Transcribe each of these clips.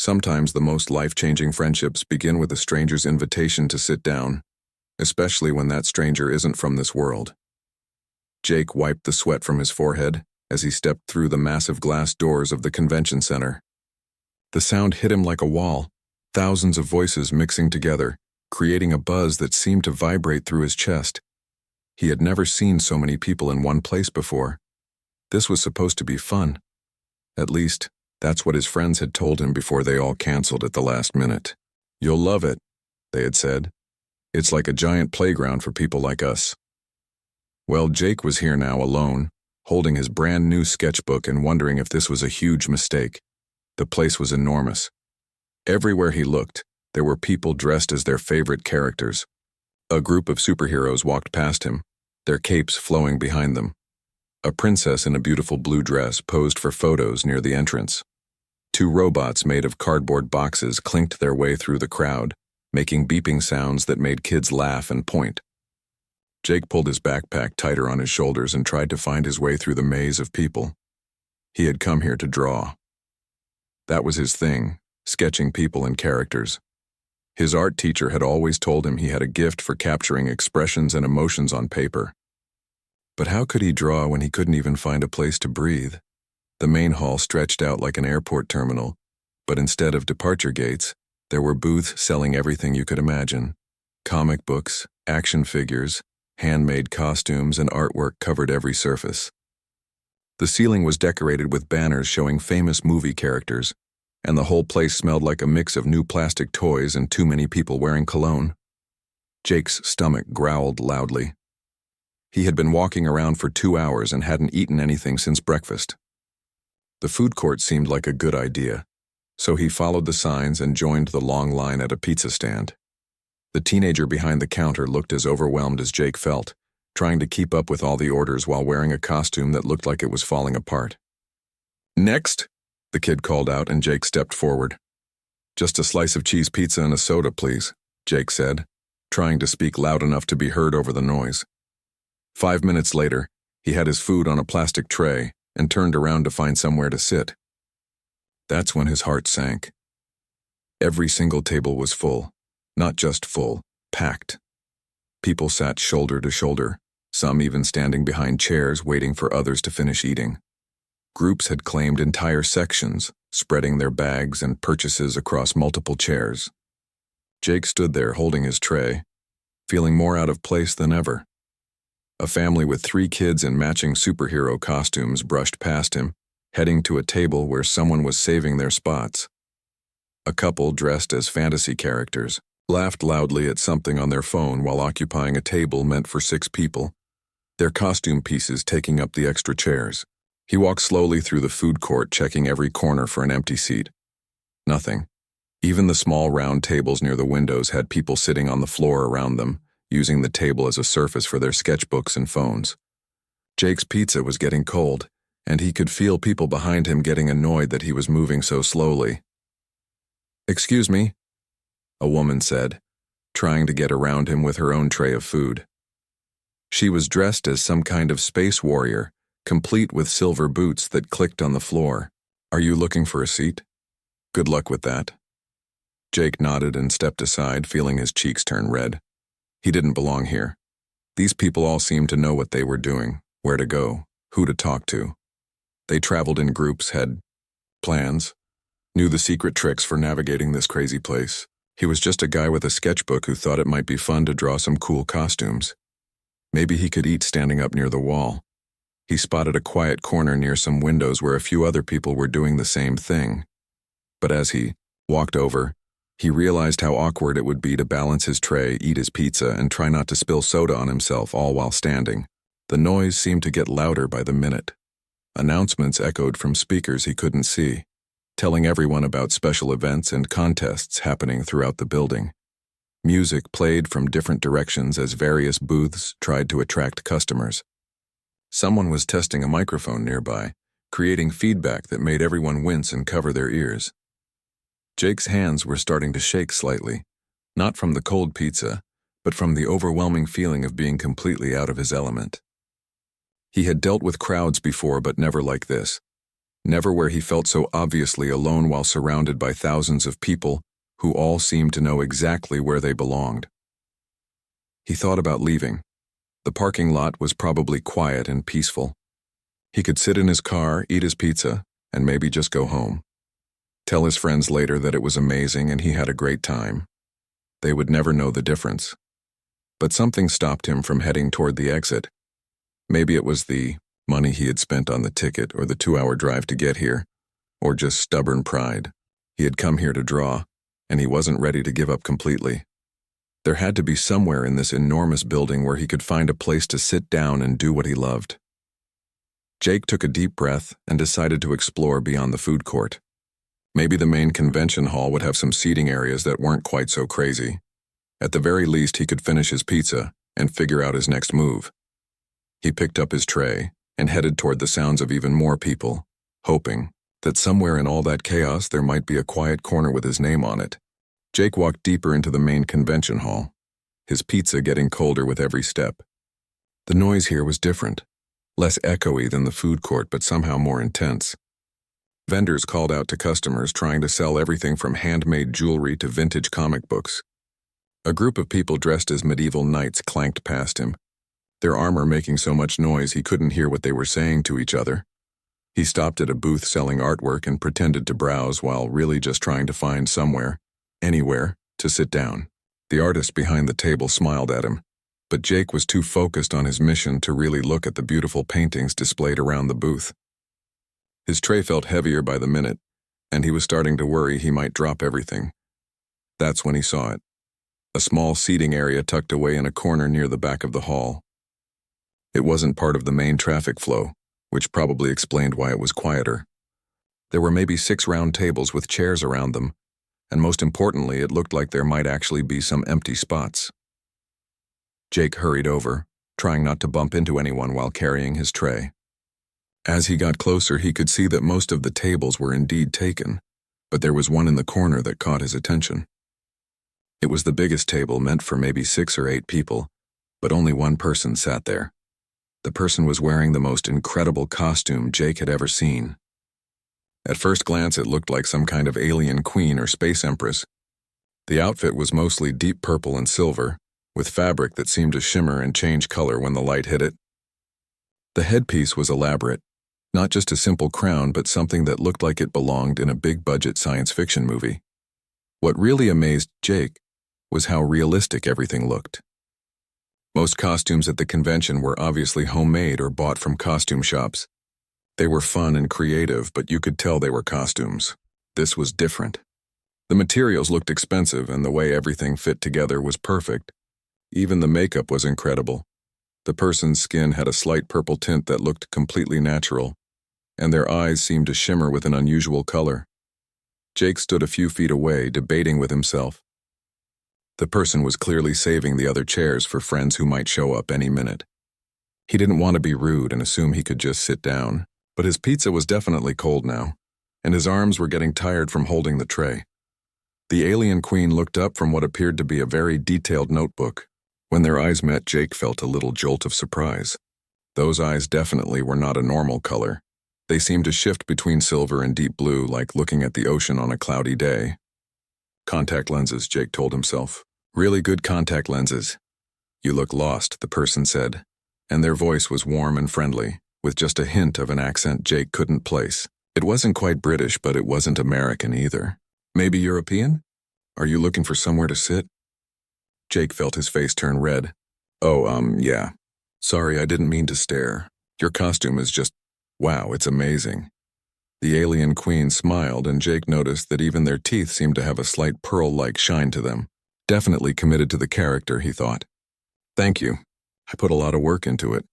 Sometimes the most life-changing friendships begin with a stranger's invitation to sit down, especially when that stranger isn't from this world. Jake wiped the sweat from his forehead as he stepped through the massive glass doors of the convention center. The sound hit him like a wall, thousands of voices mixing together, creating a buzz that seemed to vibrate through his chest. He had never seen so many people in one place before. This was supposed to be fun. At least, that's what his friends had told him before they all canceled at the last minute. "You'll love it," they had said. "It's like a giant playground for people like us." Well, Jake was here now alone, holding his brand new sketchbook and wondering if this was a huge mistake. The place was enormous. Everywhere he looked, there were people dressed as their favorite characters. A group of superheroes walked past him, their capes flowing behind them. A princess in a beautiful blue dress posed for photos near the entrance. Two robots made of cardboard boxes clinked their way through the crowd, making beeping sounds that made kids laugh and point. Jake pulled his backpack tighter on his shoulders and tried to find his way through the maze of people. He had come here to draw. That was his thing, sketching people and characters. His art teacher had always told him he had a gift for capturing expressions and emotions on paper. But how could he draw when he couldn't even find a place to breathe? The main hall stretched out like an airport terminal, but instead of departure gates, there were booths selling everything you could imagine. Comic books, action figures, handmade costumes, and artwork covered every surface. The ceiling was decorated with banners showing famous movie characters, and the whole place smelled like a mix of new plastic toys and too many people wearing cologne. Jake's stomach growled loudly. He had been walking around for 2 hours and hadn't eaten anything since breakfast. The food court seemed like a good idea, so he followed the signs and joined the long line at a pizza stand. The teenager behind the counter looked as overwhelmed as Jake felt, trying to keep up with all the orders while wearing a costume that looked like it was falling apart. "Next," the kid called out, and Jake stepped forward. "Just a slice of cheese pizza and a soda, please," Jake said, trying to speak loud enough to be heard over the noise. 5 minutes later, he had his food on a plastic tray and turned around to find somewhere to sit. That's when his heart sank. Every single table was full, not just full, packed. People sat shoulder to shoulder, some even standing behind chairs waiting for others to finish eating. Groups had claimed entire sections, spreading their bags and purchases across multiple chairs. Jake stood there holding his tray, feeling more out of place than ever. A family with 3 kids in matching superhero costumes brushed past him, heading to a table where someone was saving their spots. A couple dressed as fantasy characters laughed loudly at something on their phone while occupying a table meant for 6 people, their costume pieces taking up the extra chairs. He walked slowly through the food court, checking every corner for an empty seat. Nothing. Even the small round tables near the windows had people sitting on the floor around them, using the table as a surface for their sketchbooks and phones. Jake's pizza was getting cold, and he could feel people behind him getting annoyed that he was moving so slowly. "Excuse me," a woman said, trying to get around him with her own tray of food. She was dressed as some kind of space warrior, complete with silver boots that clicked on the floor. "Are you looking for a seat? Good luck with that." Jake nodded and stepped aside, feeling his cheeks turn red. He didn't belong here. These people all seemed to know what they were doing, where to go, who to talk to. They traveled in groups, had plans, knew the secret tricks for navigating this crazy place. He was just a guy with a sketchbook who thought it might be fun to draw some cool costumes. Maybe he could eat standing up near the wall. He spotted a quiet corner near some windows where a few other people were doing the same thing. But as he walked over, he realized how awkward it would be to balance his tray, eat his pizza, and try not to spill soda on himself, all while standing. The noise seemed to get louder by the minute. Announcements echoed from speakers he couldn't see, telling everyone about special events and contests happening throughout the building. Music played from different directions as various booths tried to attract customers. Someone was testing a microphone nearby, creating feedback that made everyone wince and cover their ears. Jake's hands were starting to shake slightly, not from the cold pizza, but from the overwhelming feeling of being completely out of his element. He had dealt with crowds before, but never like this. Never where he felt so obviously alone while surrounded by thousands of people who all seemed to know exactly where they belonged. He thought about leaving. The parking lot was probably quiet and peaceful. He could sit in his car, eat his pizza, and maybe just go home. Tell his friends later that it was amazing and he had a great time. They would never know the difference. But something stopped him from heading toward the exit. Maybe it was the money he had spent on the ticket or the 2-hour drive to get here, or just stubborn pride. He had come here to draw, and he wasn't ready to give up completely. There had to be somewhere in this enormous building where he could find a place to sit down and do what he loved. Jake took a deep breath and decided to explore beyond the food court. Maybe the main convention hall would have some seating areas that weren't quite so crazy. At the very least, he could finish his pizza and figure out his next move. He picked up his tray and headed toward the sounds of even more people, hoping that somewhere in all that chaos there might be a quiet corner with his name on it. Jake walked deeper into the main convention hall, his pizza getting colder with every step. The noise here was different, less echoey than the food court but somehow more intense. Vendors called out to customers trying to sell everything from handmade jewelry to vintage comic books. A group of people dressed as medieval knights clanked past him, their armor making so much noise he couldn't hear what they were saying to each other. He stopped at a booth selling artwork and pretended to browse while really just trying to find somewhere, anywhere, to sit down. The artist behind the table smiled at him, but Jake was too focused on his mission to really look at the beautiful paintings displayed around the booth. His tray felt heavier by the minute, and he was starting to worry he might drop everything. That's when he saw it. A small seating area tucked away in a corner near the back of the hall. It wasn't part of the main traffic flow, which probably explained why it was quieter. There were maybe 6 round tables with chairs around them, and most importantly, it looked like there might actually be some empty spots. Jake hurried over, trying not to bump into anyone while carrying his tray. As he got closer, he could see that most of the tables were indeed taken, but there was one in the corner that caught his attention. It was the biggest table, meant for maybe 6 or 8 people, but only one person sat there. The person was wearing the most incredible costume Jake had ever seen. At first glance, it looked like some kind of alien queen or space empress. The outfit was mostly deep purple and silver, with fabric that seemed to shimmer and change color when the light hit it. The headpiece was elaborate, not just a simple crown, but something that looked like it belonged in a big-budget science fiction movie. What really amazed Jake was how realistic everything looked. Most costumes at the convention were obviously homemade or bought from costume shops. They were fun and creative, but you could tell they were costumes. This was different. The materials looked expensive, and the way everything fit together was perfect. Even the makeup was incredible. The person's skin had a slight purple tint that looked completely natural, and their eyes seemed to shimmer with an unusual color. Jake stood a few feet away, debating with himself. The person was clearly saving the other chairs for friends who might show up any minute. He didn't want to be rude and assume he could just sit down, but his pizza was definitely cold now, and his arms were getting tired from holding the tray. The alien queen looked up from what appeared to be a very detailed notebook. When their eyes met, Jake felt a little jolt of surprise. Those eyes definitely were not a normal color. They seemed to shift between silver and deep blue, like looking at the ocean on a cloudy day. Contact lenses, Jake told himself. Really good contact lenses. You look lost, the person said, and their voice was warm and friendly, with just a hint of an accent Jake couldn't place. It wasn't quite British, but it wasn't American either. Maybe European? Are you looking for somewhere to sit? Jake felt his face turn red. Oh, yeah. Sorry, I didn't mean to stare. Your costume is just, wow, it's amazing. The alien queen smiled, and Jake noticed that even their teeth seemed to have a slight pearl-like shine to them. Definitely committed to the character, he thought. Thank you. I put a lot of work into it.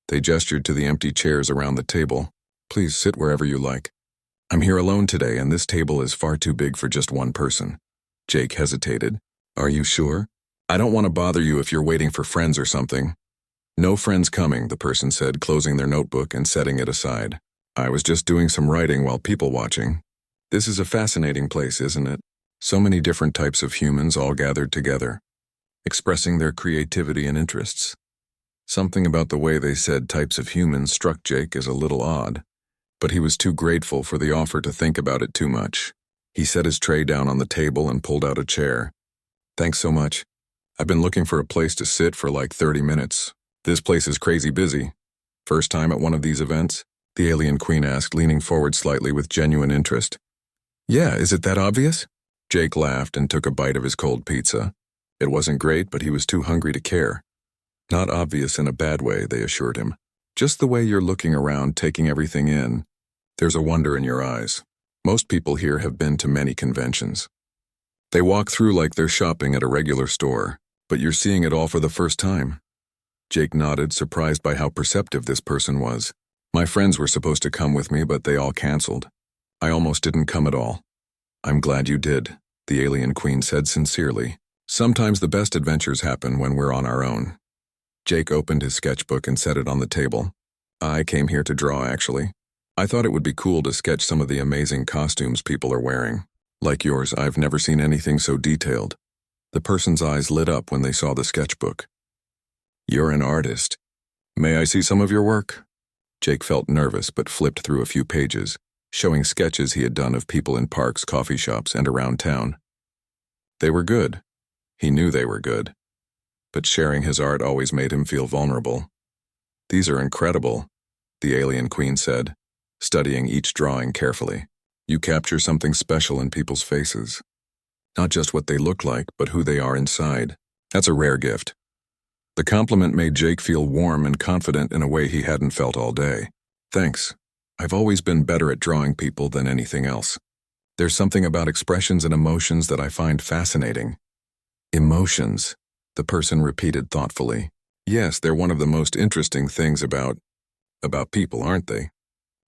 They gestured to the empty chairs around the table. Please sit wherever you like. I'm here alone today, and this table is far too big for just one person. Jake hesitated. Are you sure? I don't want to bother you if you're waiting for friends or something. No friends coming, the person said, closing their notebook and setting it aside. I was just doing some writing while people watching. This is a fascinating place, isn't it? So many different types of humans all gathered together, expressing their creativity and interests. Something about the way they said types of humans struck Jake as a little odd. but he was too grateful for the offer to think about it too much. He set his tray down on the table and pulled out a chair. "Thanks so much. I've been looking for a place to sit for like 30 minutes. This place is crazy busy." "First time at one of these events?" the alien queen asked, leaning forward slightly with genuine interest. "Yeah, is it that obvious?" Jake laughed and took a bite of his cold pizza. It wasn't great, but he was too hungry to care. "Not obvious in a bad way," they assured him. "Just the way you're looking around, taking everything in. There's a wonder in your eyes. Most people here have been to many conventions. They walk through like they're shopping at a regular store, but you're seeing it all for the first time." Jake nodded, surprised by how perceptive this person was. "My friends were supposed to come with me, but they all canceled. I almost didn't come at all." "I'm glad you did," the alien queen said sincerely. "Sometimes the best adventures happen when we're on our own." Jake opened his sketchbook and set it on the table. "I came here to draw, actually. I thought it would be cool to sketch some of the amazing costumes people are wearing. Like yours, I've never seen anything so detailed." The person's eyes lit up when they saw the sketchbook. "You're an artist. May I see some of your work?" Jake felt nervous but flipped through a few pages, showing sketches he had done of people in parks, coffee shops, and around town. They were good. He knew they were good. But sharing his art always made him feel vulnerable. "These are incredible," the alien queen said, studying each drawing carefully. "You capture something special in people's faces. Not just what they look like, but who they are inside. That's a rare gift." The compliment made Jake feel warm and confident in a way he hadn't felt all day. "Thanks. I've always been better at drawing people than anything else. There's something about expressions and emotions that I find fascinating." "Emotions," the person repeated thoughtfully. "Yes, they're one of the most interesting things about people, aren't they?"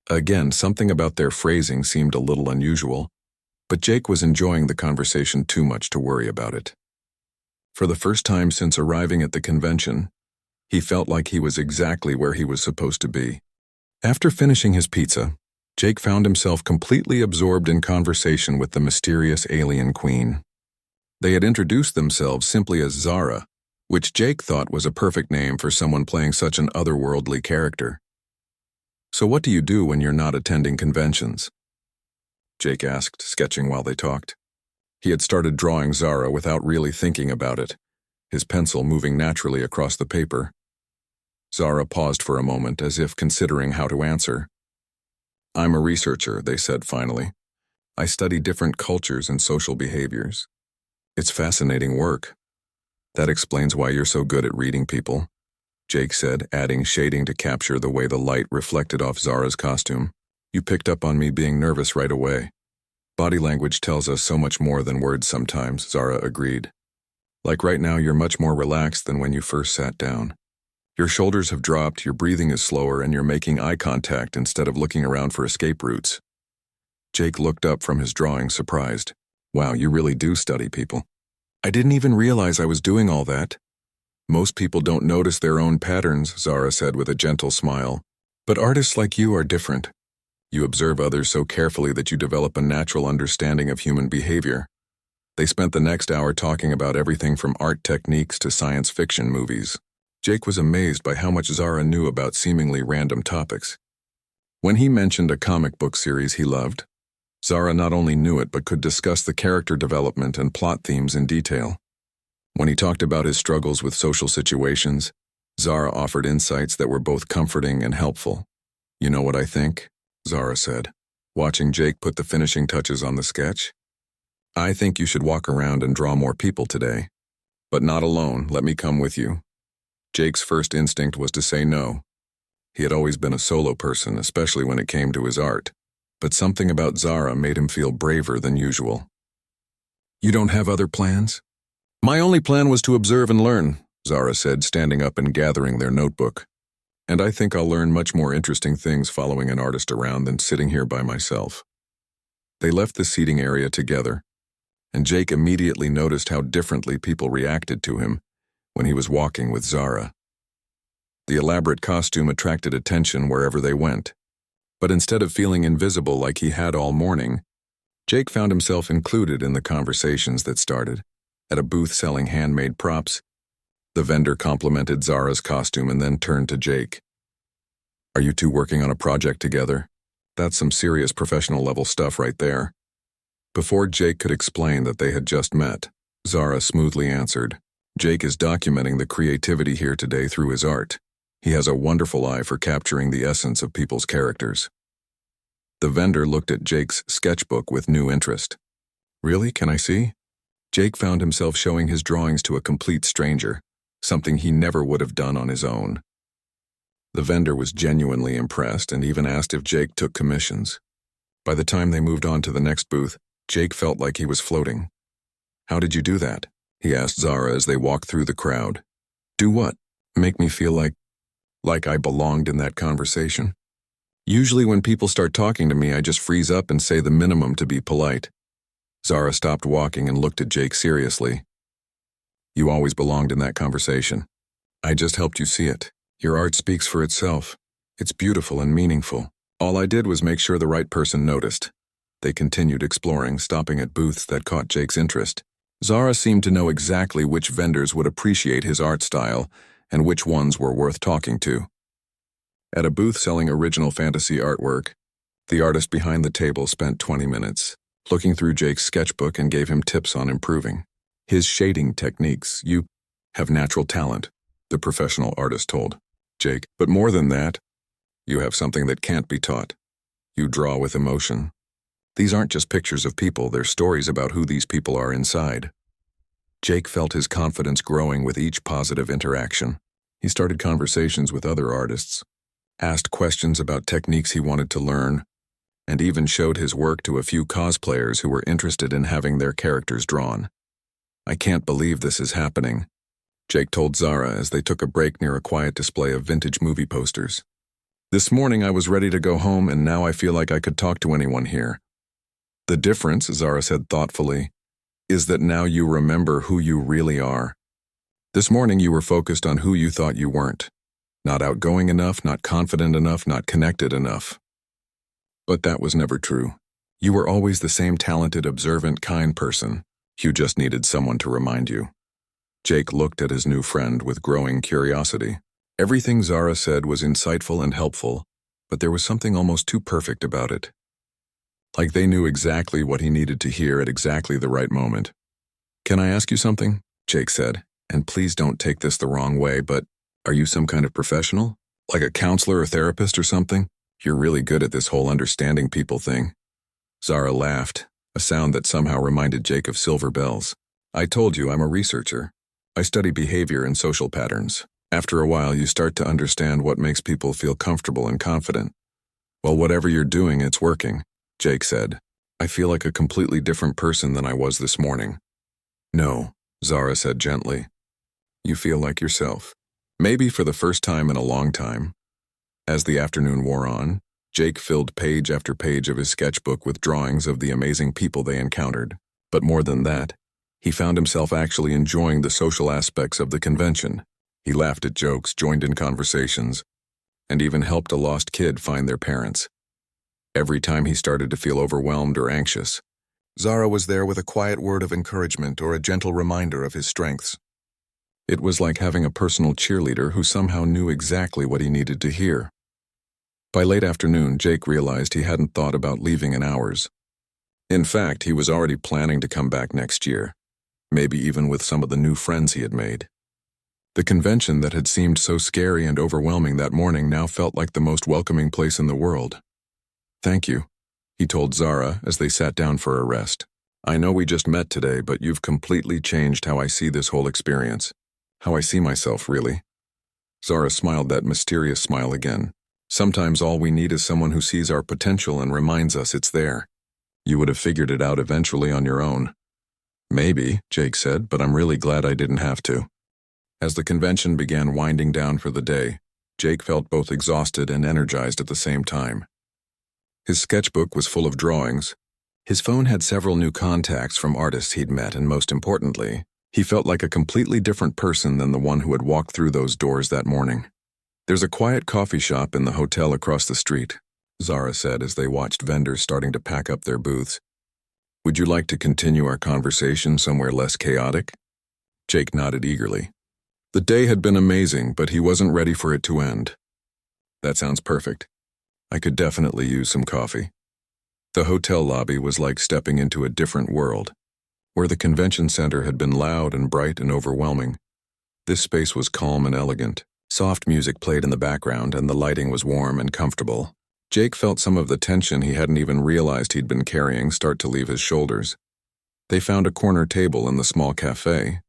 Again, something about their phrasing seemed a little unusual, but Jake was enjoying the conversation too much to worry about it. For the first time since arriving at the convention, he felt like he was exactly where he was supposed to be. After finishing his pizza, Jake found himself completely absorbed in conversation with the mysterious alien queen. They had introduced themselves simply as Zara, which Jake thought was a perfect name for someone playing such an otherworldly character. "So what do you do when you're not attending conventions?" Jake asked, sketching while they talked. He had started drawing Zara without really thinking about it, his pencil moving naturally across the paper. Zara paused for a moment, as if considering how to answer. "I'm a researcher," they said finally. "I study different cultures and social behaviors. It's fascinating work." "That explains why you're so good at reading people," Jake said, adding shading to capture the way the light reflected off Zara's costume. "You picked up on me being nervous right away." "Body language tells us so much more than words sometimes," Zara agreed. "Like right now, you're much more relaxed than when you first sat down. Your shoulders have dropped, your breathing is slower, and you're making eye contact instead of looking around for escape routes." Jake looked up from his drawing, surprised. "Wow, you really do study people." "I didn't even realize I was doing all that." "Most people don't notice their own patterns," Zara said with a gentle smile. "But artists like you are different. You observe others so carefully that you develop a natural understanding of human behavior." They spent the next hour talking about everything from art techniques to science fiction movies. Jake was amazed by how much Zara knew about seemingly random topics. When he mentioned a comic book series he loved, Zara not only knew it but could discuss the character development and plot themes in detail. When he talked about his struggles with social situations, Zara offered insights that were both comforting and helpful. "You know what I think?" Zara said, watching Jake put the finishing touches on the sketch. "I think you should walk around and draw more people today. But not alone, let me come with you." Jake's first instinct was to say no. He had always been a solo person, especially when it came to his art. But something about Zara made him feel braver than usual. "You don't have other plans?" "My only plan was to observe and learn," Zara said, standing up and gathering their notebook. "And I think I'll learn much more interesting things following an artist around than sitting here by myself." They left the seating area together, and Jake immediately noticed how differently people reacted to him when he was walking with Zara. The elaborate costume attracted attention wherever they went, but instead of feeling invisible like he had all morning, Jake found himself included in the conversations that started. At a booth selling handmade props, the vendor complimented Zara's costume and then turned to Jake. "Are you two working on a project together?" That's some serious professional level stuff right there. Before Jake could explain that they had just met, Zara smoothly answered, Jake is documenting the creativity here today through his art. He has a wonderful eye for capturing the essence of people's characters. The vendor looked at Jake's sketchbook with new interest. Really? Can I see? Jake found himself showing his drawings to a complete stranger, something he never would have done on his own. The vendor was genuinely impressed and even asked if Jake took commissions. By the time they moved on to the next booth, Jake felt like he was floating. How did you do that? He asked Zara as they walked through the crowd. Do what? Make me feel like I belonged in that conversation? Usually when people start talking to me, I just freeze up and say the minimum to be polite. Zara stopped walking and looked at Jake seriously. You always belonged in that conversation. I just helped you see it. Your art speaks for itself. It's beautiful and meaningful. All I did was make sure the right person noticed. They continued exploring, stopping at booths that caught Jake's interest. Zara seemed to know exactly which vendors would appreciate his art style and which ones were worth talking to. At a booth selling original fantasy artwork, the artist behind the table spent 20 minutes looking through Jake's sketchbook and gave him tips on improving his shading techniques. You have natural talent, the professional artist told Jake. But more than that, you have something that can't be taught. You draw with emotion. These aren't just pictures of people, they're stories about who these people are inside. Jake felt his confidence growing with each positive interaction. He started conversations with other artists, asked questions about techniques he wanted to learn, and even showed his work to a few cosplayers who were interested in having their characters drawn. I can't believe this is happening, Jake told Zara as they took a break near a quiet display of vintage movie posters. This morning I was ready to go home and now I feel like I could talk to anyone here. The difference, Zara said thoughtfully, is that now you remember who you really are. This morning you were focused on who you thought you weren't. Not outgoing enough, not confident enough, not connected enough. But that was never true. You were always the same talented, observant, kind person. You just needed someone to remind you. Jake looked at his new friend with growing curiosity. Everything Zara said was insightful and helpful, but there was something almost too perfect about it. Like they knew exactly what he needed to hear at exactly the right moment. Can I ask you something? Jake said, and please don't take this the wrong way, but are you some kind of professional? Like a counselor or therapist or something? You're really good at this whole understanding people thing. Zara laughed, a sound that somehow reminded Jake of silver bells. I told you I'm a researcher. I study behavior and social patterns. After a while, you start to understand what makes people feel comfortable and confident. Well, whatever you're doing, it's working, Jake said. I feel like a completely different person than I was this morning. No, Zara said gently. You feel like yourself. Maybe for the first time in a long time. As the afternoon wore on, Jake filled page after page of his sketchbook with drawings of the amazing people they encountered. But more than that, he found himself actually enjoying the social aspects of the convention. He laughed at jokes, joined in conversations, and even helped a lost kid find their parents. Every time he started to feel overwhelmed or anxious, Zara was there with a quiet word of encouragement or a gentle reminder of his strengths. It was like having a personal cheerleader who somehow knew exactly what he needed to hear. By late afternoon, Jake realized he hadn't thought about leaving in hours. In fact, he was already planning to come back next year, maybe even with some of the new friends he had made. The convention that had seemed so scary and overwhelming that morning now felt like the most welcoming place in the world. Thank you, he told Zara as they sat down for a rest. I know we just met today, but you've completely changed how I see this whole experience. How I see myself, really. Zara smiled that mysterious smile again. Sometimes all we need is someone who sees our potential and reminds us it's there. You would have figured it out eventually on your own. Maybe, Jake said, but I'm really glad I didn't have to. As the convention began winding down for the day, Jake felt both exhausted and energized at the same time. His sketchbook was full of drawings. His phone had several new contacts from artists he'd met, and most importantly, he felt like a completely different person than the one who had walked through those doors that morning. There's a quiet coffee shop in the hotel across the street, Zara said as they watched vendors starting to pack up their booths. Would you like to continue our conversation somewhere less chaotic? Jake nodded eagerly. The day had been amazing, but he wasn't ready for it to end. That sounds perfect. I could definitely use some coffee. The hotel lobby was like stepping into a different world. Where the convention center had been loud and bright and overwhelming, this space was calm and elegant. Soft music played in the background and the lighting was warm and comfortable. Jake felt some of the tension he hadn't even realized he'd been carrying start to leave his shoulders. They found a corner table in the small cafe,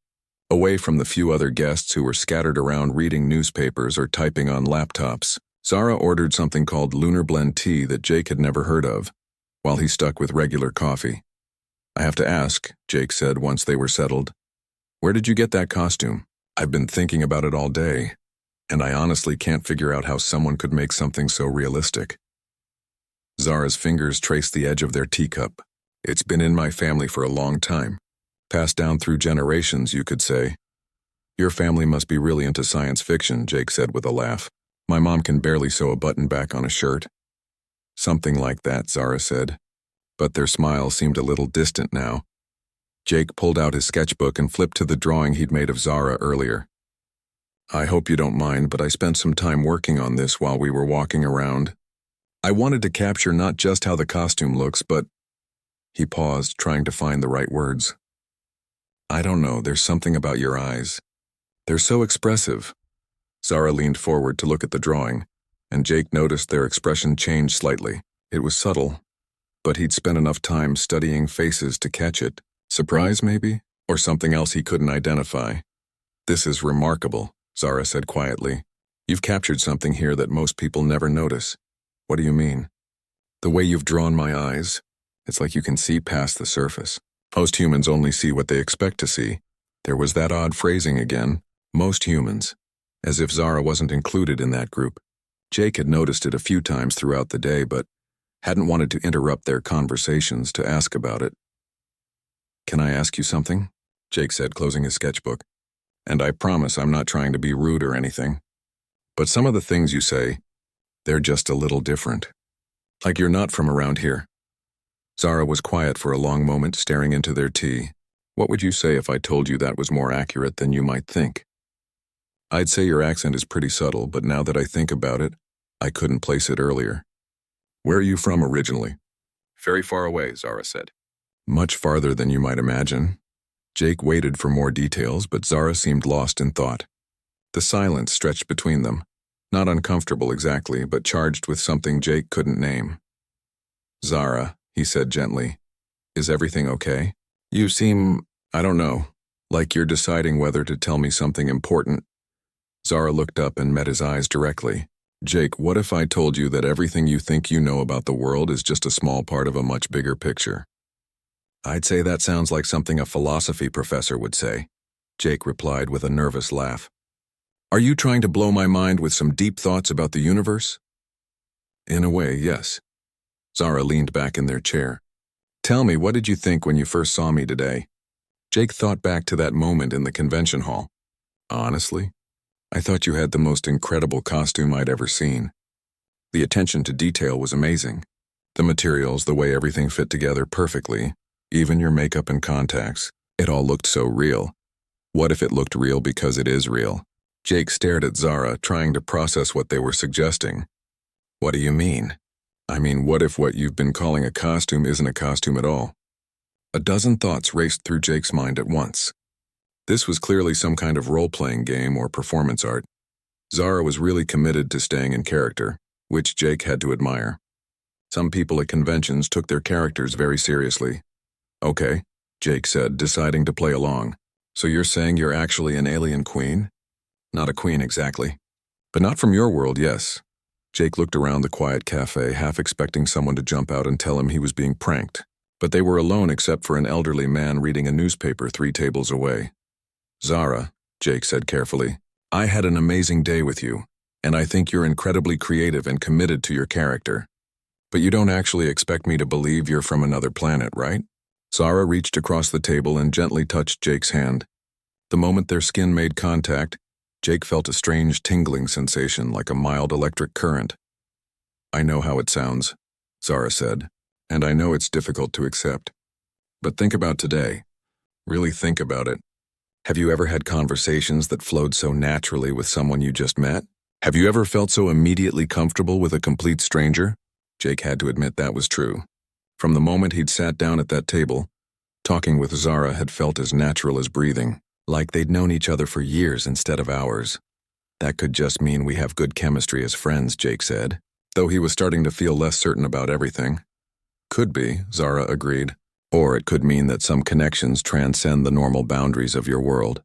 away from the few other guests who were scattered around reading newspapers or typing on laptops. Zara ordered something called Lunar Blend tea that Jake had never heard of, while he stuck with regular coffee. "I have to ask," Jake said once they were settled. "Where did you get that costume? I've been thinking about it all day, and I honestly can't figure out how someone could make something so realistic." Zara's fingers traced the edge of their teacup. "It's been in my family for a long time. Passed down through generations, you could say." "Your family must be really into science fiction," Jake said with a laugh. "My mom can barely sew a button back on a shirt." "Something like that," Zara said. But their smile seemed a little distant now. Jake pulled out his sketchbook and flipped to the drawing he'd made of Zara earlier. "I hope you don't mind, but I spent some time working on this while we were walking around. I wanted to capture not just how the costume looks, but—" He paused, trying to find the right words. "I don't know, there's something about your eyes. They're so expressive." Zara leaned forward to look at the drawing, and Jake noticed their expression changed slightly. It was subtle, but he'd spent enough time studying faces to catch it. Surprise, maybe? Or something else he couldn't identify. "This is remarkable," Zara said quietly. "You've captured something here that most people never notice." "What do you mean?" "The way you've drawn my eyes. It's like you can see past the surface. Most humans only see what they expect to see." There was that odd phrasing again. Most humans. As if Zara wasn't included in that group. Jake had noticed it a few times throughout the day, but hadn't wanted to interrupt their conversations to ask about it. "Can I ask you something?" Jake said, closing his sketchbook. "And I promise I'm not trying to be rude or anything. But some of the things you say, they're just a little different. Like you're not from around here." Zara was quiet for a long moment, staring into their tea. "What would you say if I told you that was more accurate than you might think?" "I'd say your accent is pretty subtle, but now that I think about it, I couldn't place it earlier." "Where are you from originally?" "Very far away," Zara said. "Much farther than you might imagine." Jake waited for more details, but Zara seemed lost in thought. The silence stretched between them, not uncomfortable exactly, but charged with something Jake couldn't name. "Zara," he said gently, "is everything okay? You seem, I don't know, like you're deciding whether to tell me something important." Zara looked up and met his eyes directly. "Jake, what if I told you that everything you think you know about the world is just a small part of a much bigger picture?" "I'd say that sounds like something a philosophy professor would say," Jake replied with a nervous laugh. "Are you trying to blow my mind with some deep thoughts about the universe?" "In a way, yes." Zara leaned back in their chair. "Tell me, what did you think when you first saw me today?" Jake thought back to that moment in the convention hall. "Honestly, I thought you had the most incredible costume I'd ever seen. The attention to detail was amazing. The materials, the way everything fit together perfectly, even your makeup and contacts, it all looked so real. What if it looked real because it is real?" Jake stared at Zara, trying to process what they were suggesting. "What do you mean?" "I mean, what if what you've been calling a costume isn't a costume at all?" A dozen thoughts raced through Jake's mind at once. This was clearly some kind of role-playing game or performance art. Zara was really committed to staying in character, which Jake had to admire. Some people at conventions took their characters very seriously. "Okay," Jake said, deciding to play along. "So you're saying you're actually an alien queen?" "Not a queen exactly. But not from your world, yes." Jake looked around the quiet cafe, half expecting someone to jump out and tell him he was being pranked. But they were alone except for an elderly man reading a newspaper 3 tables away. "Zara," Jake said carefully, "I had an amazing day with you, and I think you're incredibly creative and committed to your character. But you don't actually expect me to believe you're from another planet, right?" Zara reached across the table and gently touched Jake's hand. The moment their skin made contact, Jake felt a strange tingling sensation like a mild electric current. "I know how it sounds," Zara said, "and I know it's difficult to accept. But think about today. Really think about it. Have you ever had conversations that flowed so naturally with someone you just met? Have you ever felt so immediately comfortable with a complete stranger? Jake had to admit that was true. From the moment he'd sat down at that table, talking with Zara had felt as natural as breathing, like they'd known each other for years instead of hours. That could just mean we have good chemistry as friends, Jake said, though he was starting to feel less certain about everything. Could be, Zara agreed. Or it could mean that some connections transcend the normal boundaries of your world.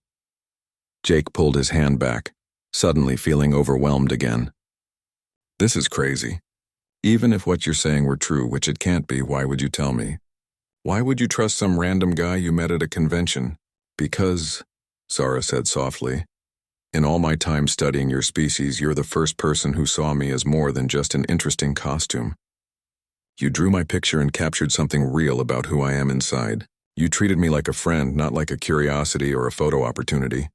Jake pulled his hand back, suddenly feeling overwhelmed again. This is crazy. Even if what you're saying were true, which it can't be, why would you tell me? Why would you trust some random guy you met at a convention? Because, Zara said softly, in all my time studying your species, you're the first person who saw me as more than just an interesting costume. You drew my picture and captured something real about who I am inside. You treated me like a friend, not like a curiosity or a photo opportunity.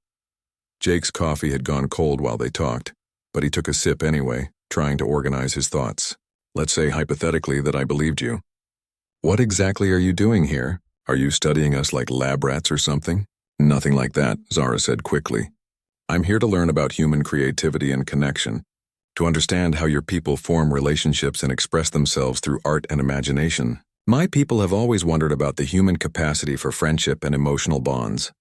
Jake's coffee had gone cold while they talked, but he took a sip anyway, trying to organize his thoughts. Let's say hypothetically that I believed you. What exactly are you doing here? Are you studying us like lab rats or something? Nothing like that, Zara said quickly. I'm here to learn about human creativity and connection, to understand how your people form relationships and express themselves through art and imagination. My people have always wondered about the human capacity for friendship and emotional bonds.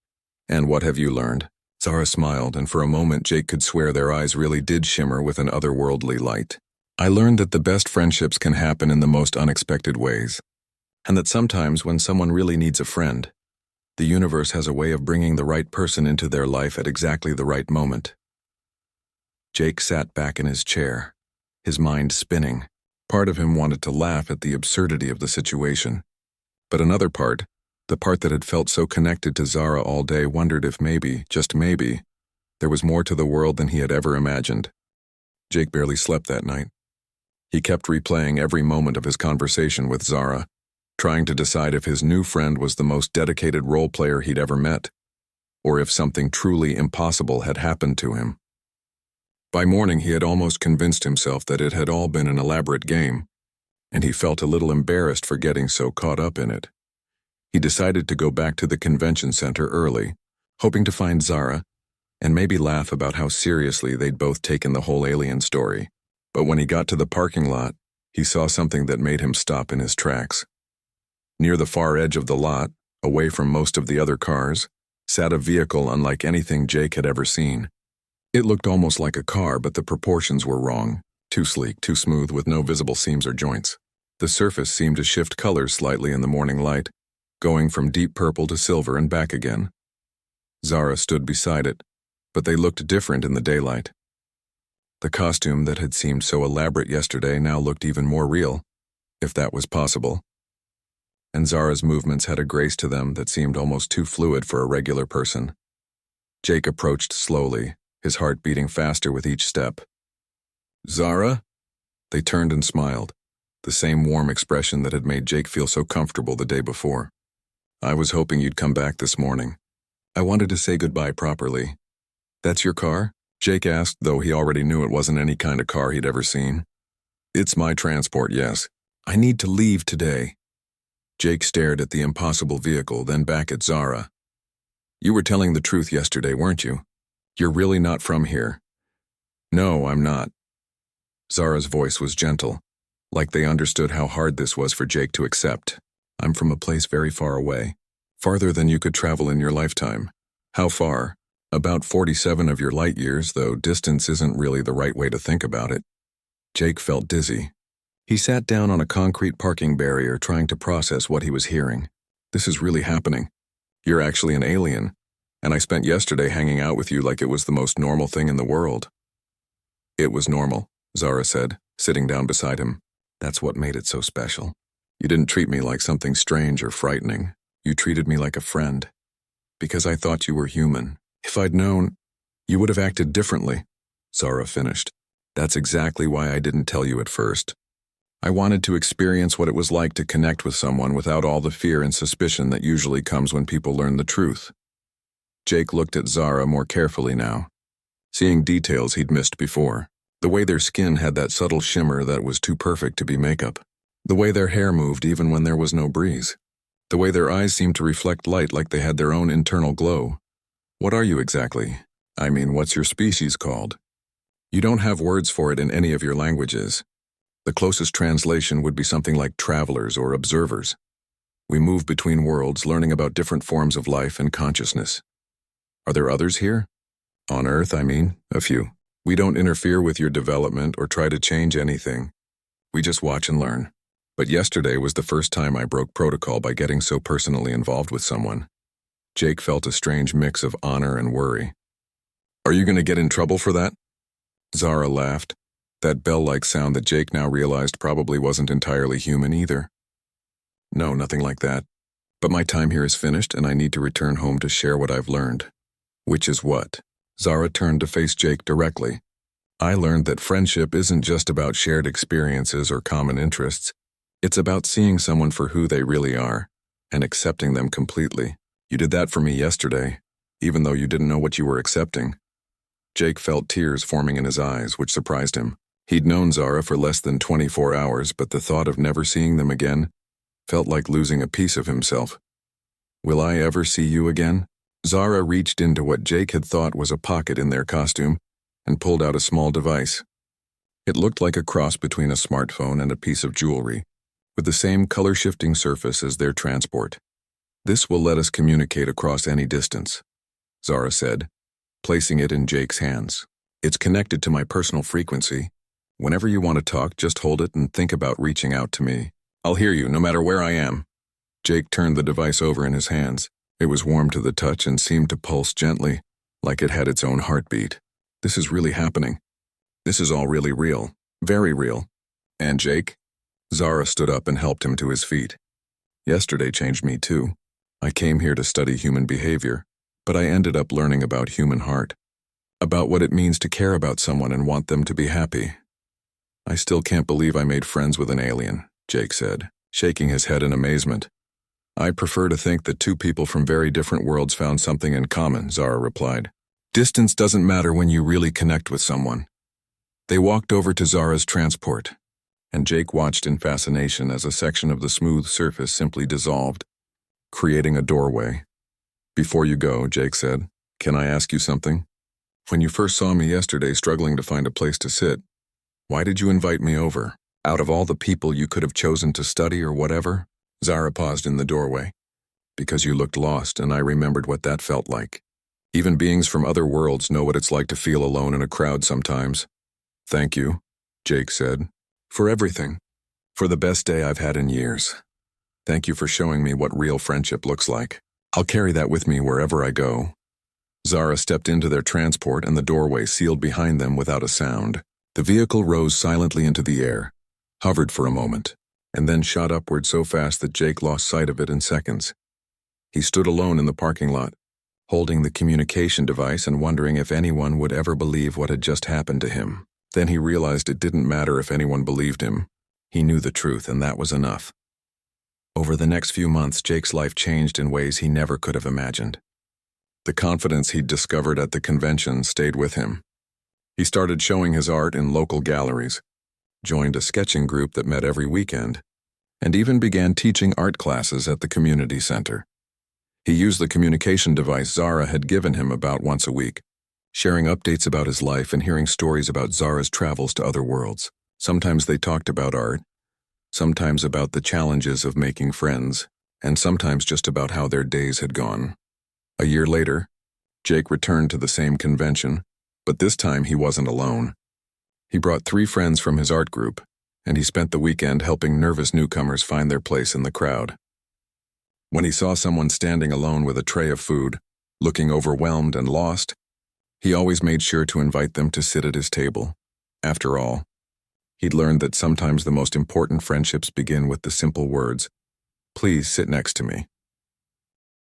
And what have you learned? Zara smiled, and for a moment Jake could swear their eyes really did shimmer with an otherworldly light. I learned that the best friendships can happen in the most unexpected ways, and that sometimes when someone really needs a friend, the universe has a way of bringing the right person into their life at exactly the right moment. Jake sat back in his chair, his mind spinning. Part of him wanted to laugh at the absurdity of the situation, but another part, the part that had felt so connected to Zara all day, wondered if maybe, just maybe, there was more to the world than he had ever imagined. Jake barely slept that night. He kept replaying every moment of his conversation with Zara, trying to decide if his new friend was the most dedicated role player he'd ever met, or if something truly impossible had happened to him. By morning, he had almost convinced himself that it had all been an elaborate game, and he felt a little embarrassed for getting so caught up in it. He decided to go back to the convention center early, hoping to find Zara and maybe laugh about how seriously they'd both taken the whole alien story. But when he got to the parking lot, he saw something that made him stop in his tracks. Near the far edge of the lot, away from most of the other cars, sat a vehicle unlike anything Jake had ever seen. It looked almost like a car, but the proportions were wrong. Too sleek, too smooth, with no visible seams or joints. The surface seemed to shift colors slightly in the morning light, going from deep purple to silver and back again. Zara stood beside it, but they looked different in the daylight. The costume that had seemed so elaborate yesterday now looked even more real, if that was possible. And Zara's movements had a grace to them that seemed almost too fluid for a regular person. Jake approached slowly, his heart beating faster with each step. Zara? They turned and smiled, the same warm expression that had made Jake feel so comfortable the day before. I was hoping you'd come back this morning. I wanted to say goodbye properly. That's your car? Jake asked, though he already knew it wasn't any kind of car he'd ever seen. It's my transport, yes. I need to leave today. Jake stared at the impossible vehicle, then back at Zara. You were telling the truth yesterday, weren't you? You're really not from here. No, I'm not. Zara's voice was gentle, like they understood how hard this was for Jake to accept. I'm from a place very far away, farther than you could travel in your lifetime. How far? About 47 of your light years, though distance isn't really the right way to think about it. Jake felt dizzy. He sat down on a concrete parking barrier, trying to process what he was hearing. This is really happening. You're actually an alien, and I spent yesterday hanging out with you like it was the most normal thing in the world. It was normal, Zara said, sitting down beside him. That's what made it so special. You didn't treat me like something strange or frightening. You treated me like a friend. Because I thought you were human. If I'd known, you would have acted differently, Zara finished. That's exactly why I didn't tell you at first. I wanted to experience what it was like to connect with someone without all the fear and suspicion that usually comes when people learn the truth. Jake looked at Zara more carefully now, seeing details he'd missed before. The way their skin had that subtle shimmer that was too perfect to be makeup. The way their hair moved even when there was no breeze. The way their eyes seemed to reflect light like they had their own internal glow. What are you exactly? I mean, what's your species called? You don't have words for it in any of your languages. The closest translation would be something like travelers or observers. We move between worlds, learning about different forms of life and consciousness. Are there others here? On Earth, I mean, a few. We don't interfere with your development or try to change anything. We just watch and learn. But yesterday was the first time I broke protocol by getting so personally involved with someone. Jake felt a strange mix of honor and worry. Are you going to get in trouble for that? Zara laughed, that bell-like sound that Jake now realized probably wasn't entirely human either. No, nothing like that. But my time here is finished and I need to return home to share what I've learned. Which is what? Zara turned to face Jake directly. I learned that friendship isn't just about shared experiences or common interests. It's about seeing someone for who they really are and accepting them completely. You did that for me yesterday, even though you didn't know what you were accepting. Jake felt tears forming in his eyes, which surprised him. He'd known Zara for less than 24 hours, but the thought of never seeing them again felt like losing a piece of himself. Will I ever see you again? Zara reached into what Jake had thought was a pocket in their costume and pulled out a small device. It looked like a cross between a smartphone and a piece of jewelry, with the same color-shifting surface as their transport. This will let us communicate across any distance, Zara said, placing it in Jake's hands. It's connected to my personal frequency. Whenever you want to talk, just hold it and think about reaching out to me. I'll hear you, no matter where I am. Jake turned the device over in his hands. It was warm to the touch and seemed to pulse gently, like it had its own heartbeat. This is really happening. This is all really real. Very real. And Jake? Zara stood up and helped him to his feet. Yesterday changed me too. I came here to study human behavior, but I ended up learning about human heart, about what it means to care about someone and want them to be happy. I still can't believe I made friends with an alien, Jake said, shaking his head in amazement. I prefer to think that two people from very different worlds found something in common, Zara replied. Distance doesn't matter when you really connect with someone. They walked over to Zara's transport, and Jake watched in fascination as a section of the smooth surface simply dissolved, creating a doorway. Before you go, Jake said, can I ask you something? When you first saw me yesterday struggling to find a place to sit, why did you invite me over? Out of all the people you could have chosen to study or whatever? Zara paused in the doorway. Because you looked lost, and I remembered what that felt like. Even beings from other worlds know what it's like to feel alone in a crowd sometimes. Thank you, Jake said, for everything. For the best day I've had in years. Thank you for showing me what real friendship looks like. I'll carry that with me wherever I go. Zara stepped into their transport and the doorway sealed behind them without a sound. The vehicle rose silently into the air, hovered for a moment, and then shot upward so fast that Jake lost sight of it in seconds. He stood alone in the parking lot, holding the communication device and wondering if anyone would ever believe what had just happened to him. Then he realized it didn't matter if anyone believed him. He knew the truth, and that was enough. Over the next few months, Jake's life changed in ways he never could have imagined. The confidence he'd discovered at the convention stayed with him. He started showing his art in local galleries, joined a sketching group that met every weekend, and even began teaching art classes at the community center. He used the communication device Zara had given him about once a week, sharing updates about his life and hearing stories about Zara's travels to other worlds. Sometimes they talked about art, sometimes about the challenges of making friends, and sometimes just about how their days had gone. A year later, Jake returned to the same convention, but this time he wasn't alone. He brought 3 friends from his art group, and he spent the weekend helping nervous newcomers find their place in the crowd. When he saw someone standing alone with a tray of food, looking overwhelmed and lost, he always made sure to invite them to sit at his table. After all, he'd learned that sometimes the most important friendships begin with the simple words, "Please sit next to me."